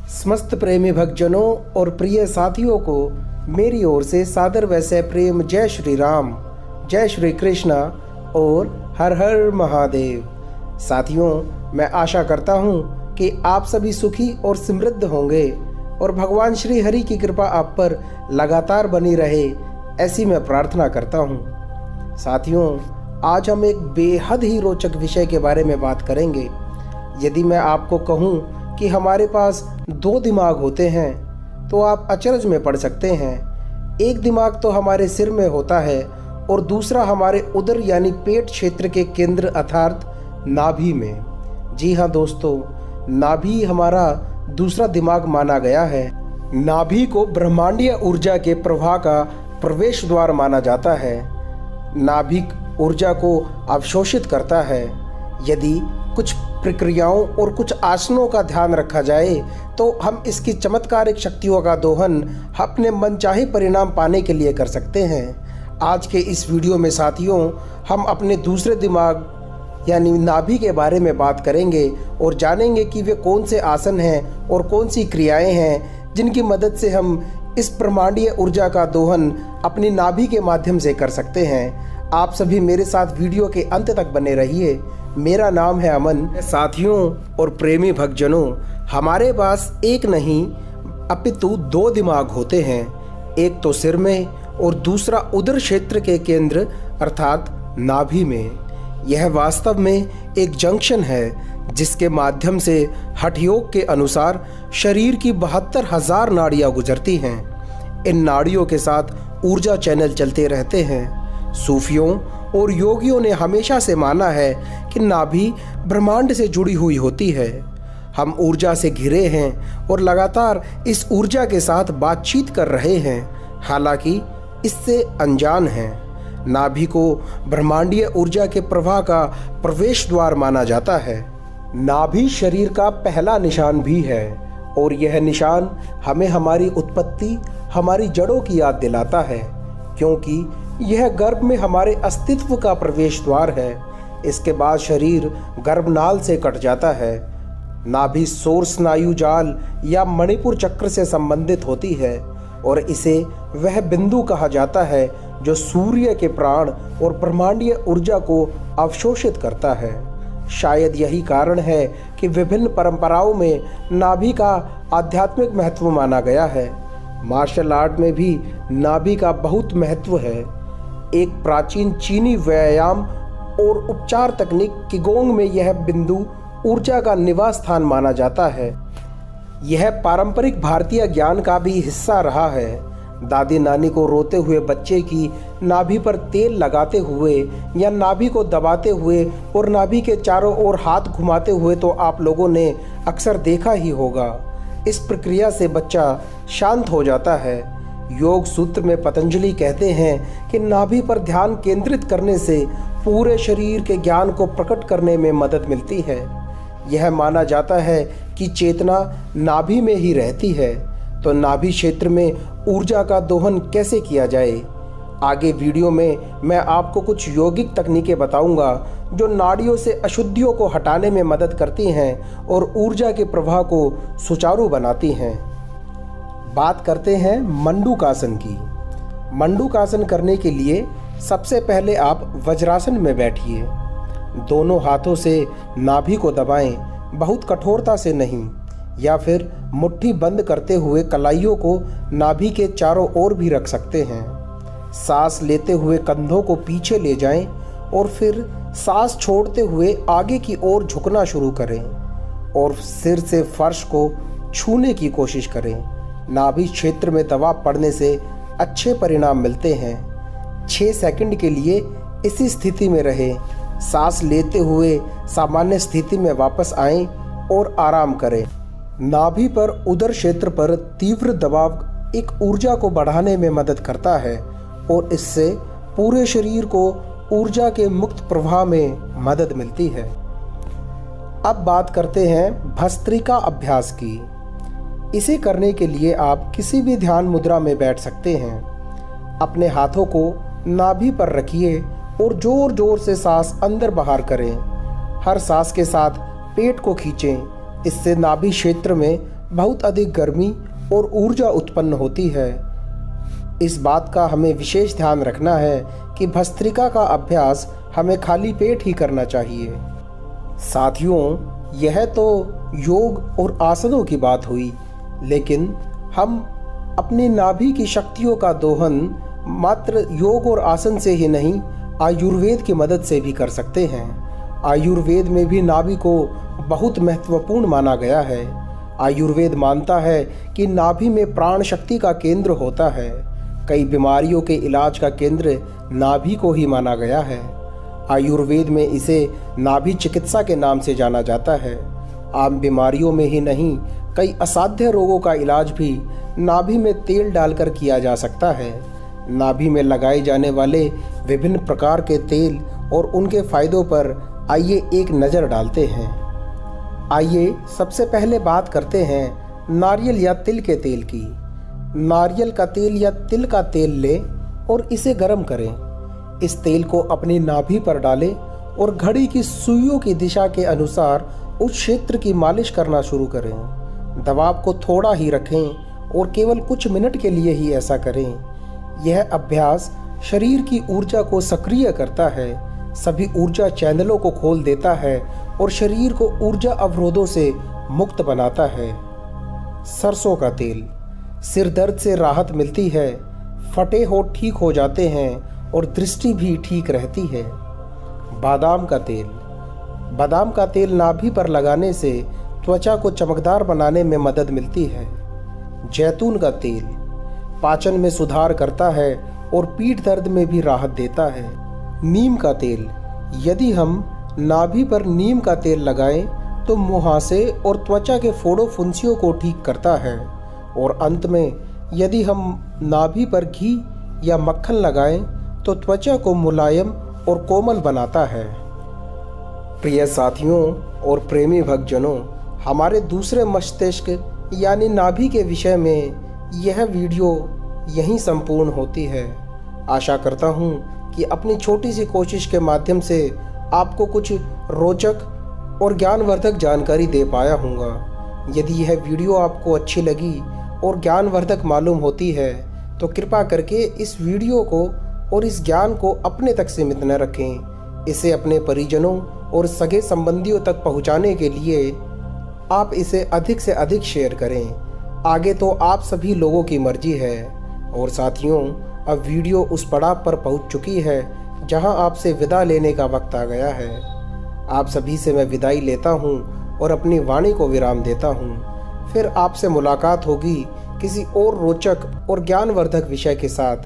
समस्त प्रेमी भक्तजनों और प्रिय साथियों को मेरी ओर से सादर वैसे प्रेम जय श्री राम, जय श्री कृष्णा और हर हर महादेव। साथियों, मैं आशा करता हूँ कि आप सभी सुखी और समृद्ध होंगे और भगवान श्री हरि की कृपा आप पर लगातार बनी रहे, ऐसी मैं प्रार्थना करता हूँ। साथियों, आज हम एक बेहद ही रोचक विषय के बारे में बात करेंगे। यदि मैं आपको कहूँ कि हमारे पास दो दिमाग होते हैं तो आप अचरज में पड़ सकते हैं। एक दिमाग तो हमारे सिर में होता है और दूसरा हमारे उदर यानी पेट क्षेत्र के केंद्र अर्थात नाभि में। जी हाँ दोस्तों, नाभि हमारा दूसरा दिमाग माना गया है। नाभि को ब्रह्मांडीय ऊर्जा के प्रवाह का प्रवेश द्वार माना जाता है। नाभिक ऊर्जा को अवशोषित करता है। यदि कुछ प्रक्रियाओं और कुछ आसनों का ध्यान रखा जाए तो हम इसकी चमत्कारिक शक्तियों का दोहन अपने मनचाहे परिणाम पाने के लिए कर सकते हैं। आज के इस वीडियो में साथियों, हम अपने दूसरे दिमाग यानी नाभि के बारे में बात करेंगे और जानेंगे कि वे कौन से आसन हैं और कौन सी क्रियाएं हैं जिनकी मदद से हम इस ब्रह्मांडीय ऊर्जा का दोहन अपनी नाभि के माध्यम से कर सकते हैं। आप सभी मेरे साथ वीडियो के अंत तक बने रहिए। मेरा नाम है अमन। साथियों और प्रेमी भक्तजनों, हमारे पास एक नहीं अपितु दो दिमाग होते हैं, एक तो सिर में और दूसरा उदर क्षेत्र के केंद्र अर्थात नाभि में। यह वास्तव में एक जंक्शन है जिसके माध्यम से हठ योग के अनुसार शरीर की 72,000 नाड़ियाँ गुजरती हैं। इन नाड़ियों के साथ ऊर्जा चैनल चलते रहते हैं। सूफियों और योगियों ने हमेशा से माना है कि नाभि ब्रह्मांड से जुड़ी हुई होती है। हम ऊर्जा से घिरे हैं और लगातार इस ऊर्जा के साथ बातचीत कर रहे हैं, हालांकि इससे अनजान हैं। नाभि को ब्रह्मांडीय ऊर्जा के प्रवाह का प्रवेश द्वार माना जाता है। नाभि शरीर का पहला निशान भी है और यह निशान हमें हमारी उत्पत्ति, हमारी जड़ों की याद दिलाता है, क्योंकि यह गर्भ में हमारे अस्तित्व का प्रवेश द्वार है। इसके बाद शरीर गर्भनाल से कट जाता है। नाभि सौर स्नायु जाल या मणिपुर चक्र से संबंधित होती है और इसे वह बिंदु कहा जाता है जो सूर्य के प्राण और ब्रह्मांडीय ऊर्जा को अवशोषित करता है। शायद यही कारण है कि विभिन्न परंपराओं में नाभि का आध्यात्मिक महत्व माना गया है। मार्शल आर्ट में भी नाभि का बहुत महत्व है। एक प्राचीन चीनी व्यायाम और उपचार तकनीक किगोंग में यह बिंदु ऊर्जा का निवास स्थान माना जाता है। यह पारंपरिक भारतीय ज्ञान का भी हिस्सा रहा है। दादी नानी को रोते हुए बच्चे की नाभि पर तेल लगाते हुए या नाभि को दबाते हुए और नाभि के चारों ओर हाथ घुमाते हुए तो आप लोगों ने अक्सर देखा ही होगा। इस प्रक्रिया से बच्चा शांत हो जाता है। योग सूत्र में पतंजलि कहते हैं कि नाभि पर ध्यान केंद्रित करने से पूरे शरीर के ज्ञान को प्रकट करने में मदद मिलती है। यह माना जाता है कि चेतना नाभि में ही रहती है। तो नाभि क्षेत्र में ऊर्जा का दोहन कैसे किया जाए, आगे वीडियो में मैं आपको कुछ यौगिक तकनीकें बताऊंगा जो नाड़ियों से अशुद्धियों को हटाने में मदद करती हैं और ऊर्जा के प्रवाह को सुचारू बनाती हैं। बात करते हैं मंडूकासन की। मंडूकासन करने के लिए सबसे पहले आप वज्रासन में बैठिए। दोनों हाथों से नाभि को दबाएं, बहुत कठोरता से नहीं, या फिर मुट्ठी बंद करते हुए कलाइयों को नाभि के चारों ओर भी रख सकते हैं। सांस लेते हुए कंधों को पीछे ले जाएं और फिर सांस छोड़ते हुए आगे की ओर झुकना शुरू करें और सिर से फर्श को छूने की कोशिश करें। नाभि क्षेत्र में दबाव पड़ने से अच्छे परिणाम मिलते हैं। 6 सेकंड के लिए इसी स्थिति में रहें। सांस लेते हुए सामान्य स्थिति में वापस आएं और आराम करें। नाभि पर उदर क्षेत्र पर तीव्र दबाव एक ऊर्जा को बढ़ाने में मदद करता है और इससे पूरे शरीर को ऊर्जा के मुक्त प्रवाह में मदद मिलती है। अब बात करते हैं भस्त्रिका अभ्यास की। इसे करने के लिए आप किसी भी ध्यान मुद्रा में बैठ सकते हैं। अपने हाथों को नाभि पर रखिए और जोर जोर से सांस अंदर बाहर करें। हर सांस के साथ पेट को खींचें। इससे नाभि क्षेत्र में बहुत अधिक गर्मी और ऊर्जा उत्पन्न होती है। इस बात का हमें विशेष ध्यान रखना है कि भस्त्रिका का अभ्यास हमें खाली पेट ही करना चाहिए। साथियों, यह तो योग और आसनों की बात हुई, लेकिन हम अपनी नाभि की शक्तियों का दोहन मात्र योग और आसन से ही नहीं, आयुर्वेद की मदद से भी कर सकते हैं। आयुर्वेद में भी नाभि को बहुत महत्वपूर्ण माना गया है। आयुर्वेद मानता है कि नाभि में प्राण शक्ति का केंद्र होता है। कई बीमारियों के इलाज का केंद्र नाभि को ही माना गया है। आयुर्वेद में इसे नाभि चिकित्सा के नाम से जाना जाता है। आम बीमारियों में ही नहीं, कई असाध्य रोगों का इलाज भी नाभि में तेल डालकर किया जा सकता है। नाभि में लगाए जाने वाले विभिन्न प्रकार के तेल और उनके फायदों पर आइए एक नज़र डालते हैं। आइए सबसे पहले बात करते हैं नारियल या तिल के तेल की। नारियल का तेल या तिल का तेल लें और इसे गर्म करें। इस तेल को अपनी नाभि पर डालें और घड़ी की सुइयों की दिशा के अनुसार उस क्षेत्र की मालिश करना शुरू करें। दबाव को थोड़ा ही रखें और केवल कुछ मिनट के लिए ही ऐसा करें। यह अभ्यास शरीर की ऊर्जा को सक्रिय करता है, सभी ऊर्जा चैनलों को खोल देता है और शरीर को ऊर्जा अवरोधों से मुक्त बनाता है। सरसों का तेल, सिर दर्द से राहत मिलती है, फटे होंठ ठीक हो जाते हैं और दृष्टि भी ठीक रहती है। बादाम का तेल, बादाम का तेल नाभि पर लगाने से त्वचा को चमकदार बनाने में मदद मिलती है। जैतून का तेल पाचन में सुधार करता है और पीठ दर्द में भी राहत देता है। नीम का तेल, यदि हम नाभि पर नीम का तेल लगाएं तो मुहासे और त्वचा के फोड़ों फुंसियों को ठीक करता है। और अंत में यदि हम नाभि पर घी या मक्खन लगाएं तो त्वचा को मुलायम और कोमल बनाता है। प्रिय साथियों और प्रेमी भक्तजनों, हमारे दूसरे मस्तिष्क यानी नाभि के विषय में यह वीडियो यहीं संपूर्ण होती है। आशा करता हूँ कि अपनी छोटी सी कोशिश के माध्यम से आपको कुछ रोचक और ज्ञानवर्धक जानकारी दे पाया हूँगा। यदि यह वीडियो आपको अच्छी लगी और ज्ञानवर्धक मालूम होती है तो कृपा करके इस वीडियो को और इस ज्ञान को अपने तक सीमित न रखें। इसे अपने परिजनों और सगे संबंधियों तक पहुँचाने के लिए आप इसे अधिक से अधिक शेयर करें। आगे तो आप सभी लोगों की मर्जी है। और साथियों, अब वीडियो उस पड़ाव पर पहुंच चुकी है जहां आपसे विदा लेने का वक्त आ गया है। आप सभी से मैं विदाई लेता हूं और अपनी वाणी को विराम देता हूं। फिर आपसे मुलाकात होगी किसी और रोचक और ज्ञानवर्धक विषय के साथ।